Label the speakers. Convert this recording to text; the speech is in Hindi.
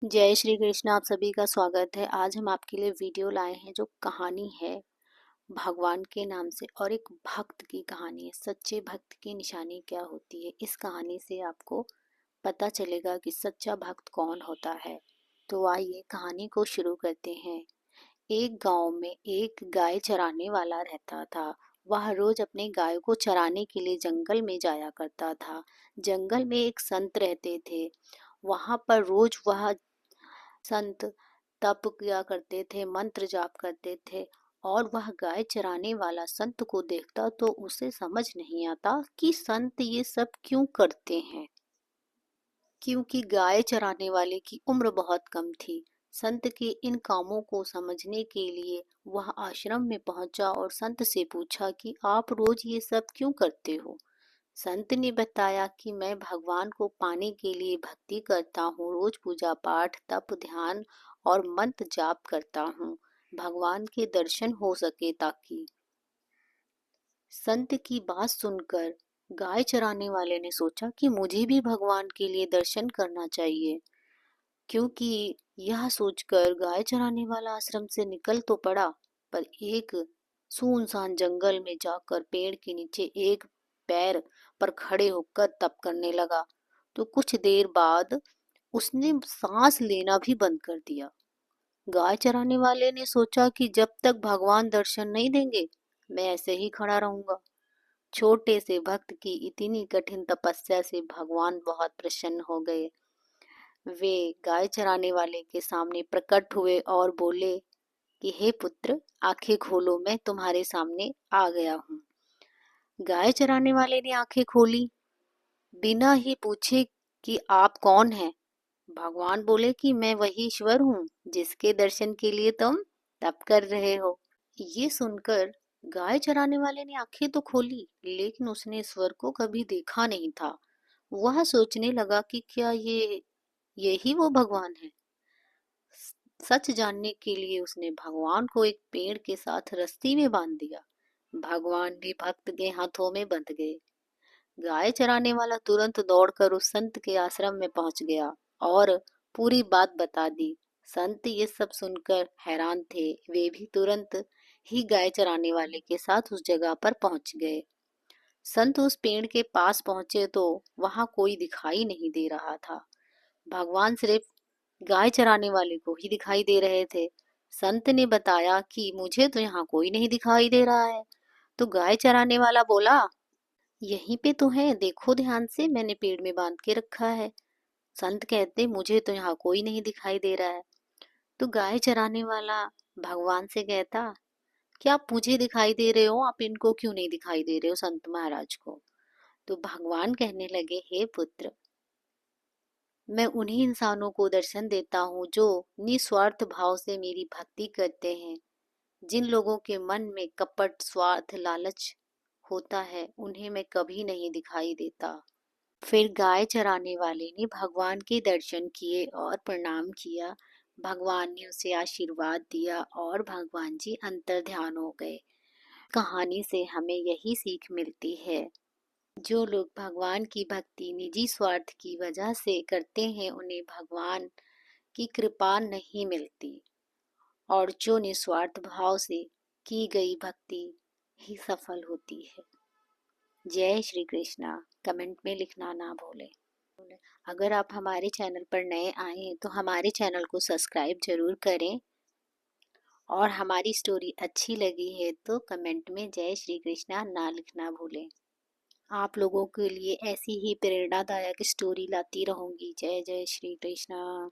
Speaker 1: जय श्री कृष्ण। आप सभी का स्वागत है। आज हम आपके लिए वीडियो लाए हैं जो कहानी है भगवान के नाम से और एक भक्त की कहानी है। सच्चे भक्त की निशानी क्या होती है, इस कहानी से आपको पता चलेगा कि सच्चा भक्त कौन होता है। तो आइए कहानी को शुरू करते हैं। एक गांव में एक गाय चराने वाला रहता था। वह रोज अपने गाय को चराने के लिए जंगल में जाया करता था। जंगल में एक संत रहते थे। वहां पर रोज वह संत तप किया करते थे, मंत्र जाप करते थे। और वह गाय चराने वाला संत को देखता तो उसे समझ नहीं आता कि संत ये सब क्यों करते हैं, क्योंकि गाय चराने वाले की उम्र बहुत कम थी। संत के इन कामों को समझने के लिए वह आश्रम में पहुंचा और संत से पूछा कि आप रोज ये सब क्यों करते हो। संत ने बताया कि मैं भगवान को पाने के लिए भक्ति करता हूँ, रोज पूजा पाठ तप ध्यान और मंत्र जाप करता हूँ, भगवान के दर्शन हो सके ताकि। संत की बात सुनकर गाय चराने वाले ने सोचा कि मुझे भी भगवान के लिए दर्शन करना चाहिए। क्योंकि यह सोचकर गाय चराने वाला आश्रम से निकल तो पड़ा, पर एक सुनसान जंगल में जाकर पेड़ के नीचे एक पैर पर खड़े होकर तप करने लगा। तो कुछ देर बाद उसने सांस लेना भी बंद कर दिया। गाय चराने वाले ने सोचा कि जब तक भगवान दर्शन नहीं देंगे मैं ऐसे ही खड़ा रहूंगा। छोटे से भक्त की इतनी कठिन तपस्या से भगवान बहुत प्रसन्न हो गए। वे गाय चराने वाले के सामने प्रकट हुए और बोले कि हे पुत्र, आंखें खोलो, मैं तुम्हारे सामने आ गया हूँ। गाय चराने वाले ने आंखें खोली। बिना ही पूछे कि आप कौन हैं, भगवान बोले कि मैं वही ईश्वर हूँ जिसके दर्शन के लिए तुम तप कर रहे हो। ये सुनकर गाय चराने वाले ने आंखें तो खोली, लेकिन उसने ईश्वर को कभी देखा नहीं था। वह सोचने लगा कि क्या यही वो भगवान है। सच जानने के लिए उसने भगवान को एक पेड़ के साथ रस्सी में बांध दिया। भगवान भी भक्त के हाथों में बंध गए। गाय चराने वाला तुरंत दौड़कर उस संत के आश्रम में पहुंच गया और पूरी बात बता दी। संत ये सब सुनकर हैरान थे। वे भी तुरंत ही गाय चराने वाले के साथ उस जगह पर पहुंच गए। संत उस पेड़ के पास पहुंचे तो वहां कोई दिखाई नहीं दे रहा था। भगवान सिर्फ गाय चराने वाले को ही दिखाई दे रहे थे। संत ने बताया कि मुझे तो यहाँ कोई नहीं दिखाई दे रहा है। तो गाय चराने वाला बोला, यहीं पे तो है, देखो ध्यान से, मैंने पेड़ में बांध के रखा है। संत कहते, मुझे तो यहाँ कोई नहीं दिखाई दे रहा है। तो गाय चराने वाला भगवान से कहता, क्या आप मुझे दिखाई दे रहे हो, आप इनको क्यों नहीं दिखाई दे रहे हो संत महाराज को। तो भगवान कहने लगे, हे पुत्र, मैं उन्हीं इंसानों को दर्शन देता हूँ जो निस्वार्थ भाव से मेरी भक्ति करते हैं। जिन लोगों के मन में कपट स्वार्थ लालच होता है उन्हें मैं कभी नहीं दिखाई देता। फिर गाय चराने वाले ने भगवान के दर्शन किए और प्रणाम किया। भगवान ने उसे आशीर्वाद दिया और भगवान जी अंतर ध्यान हो गए। कहानी से हमें यही सीख मिलती है, जो लोग भगवान की भक्ति निजी स्वार्थ की वजह से करते हैं उन्हें भगवान की कृपा नहीं मिलती, और जो निस्वार्थ भाव से की गई भक्ति ही सफल होती है। जय श्री कृष्णा। कमेंट में लिखना ना भूलें। अगर आप हमारे चैनल पर नए आए हैं तो हमारे चैनल को सब्सक्राइब जरूर करें, और हमारी स्टोरी अच्छी लगी है तो कमेंट में जय श्री कृष्णा ना लिखना भूलें। आप लोगों के लिए ऐसी ही प्रेरणादायक स्टोरी लाती रहूंगी। जय जय श्री कृष्णा।